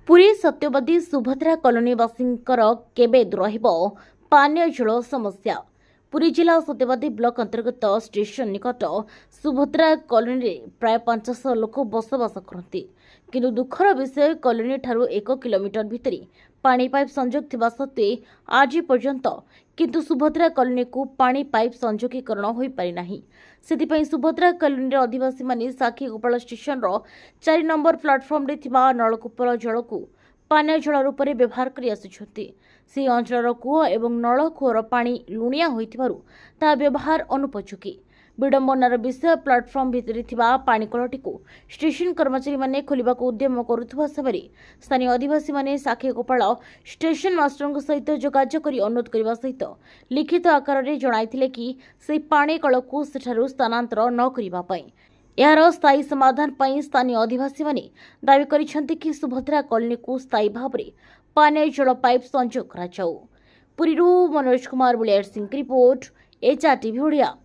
पुरी सत्यवादी सुभद्रा कॉलोनीवासींकर केबे रहिबो पानीय जल समस्या। पुरी जिला सत्यवादी ब्लॉक अंतर्गत स्टेशन निकट सुभद्रा कॉलोनी प्राय 500 लोक बसवास करती, किंतु दुखर विषय कॉलोनी ठारू 1 किलोमीटर भितरी पानी पाइप संजोग थिबा सत्वे आज पर्यंत किंतु सुभद्रा कॉलोनी को पानी पाइप संजोगीकरण होई पारि नाही। सेतिपई सुभद्रा कॉलोनी अधिवासी माने साखी गोपाल स्टेशन 4 नंबर प्लाटफॉर्म रे थिबा नलकूपर जल को पानीय जल रूप में व्यवहार कर आसुछंती। से अंचल कूह एवं नलकूअर पानी लुणिया होइथिबारु ता व्यवहार अनुपयोगी। विडंबनार विषय प्लाटफॉर्म भितर थिबा पानीकलटी को स्टेशन कर्मचारी माने खोलिबाको उद्यम करुथबा समय स्थानीय आदिवासी माने साखी गोपाल स्टेशन मास्टर सहित जोगाजोग करी अनुरोध करने सहित लिखित आकार में जणाइथिले कि से पानी कल को सेठारु स्थानांतर न करिबा पई यार स्थायी समाधान पई स्थानीय आदिवासी माने दावी करिसेंति कि सुभद्रा कॉलोनी को स्थायी भाव में पानी जल पाइप संजोग करा जाऊ। पुरीरू मनोज कुमार बुलियार Singh report HR TV Odia.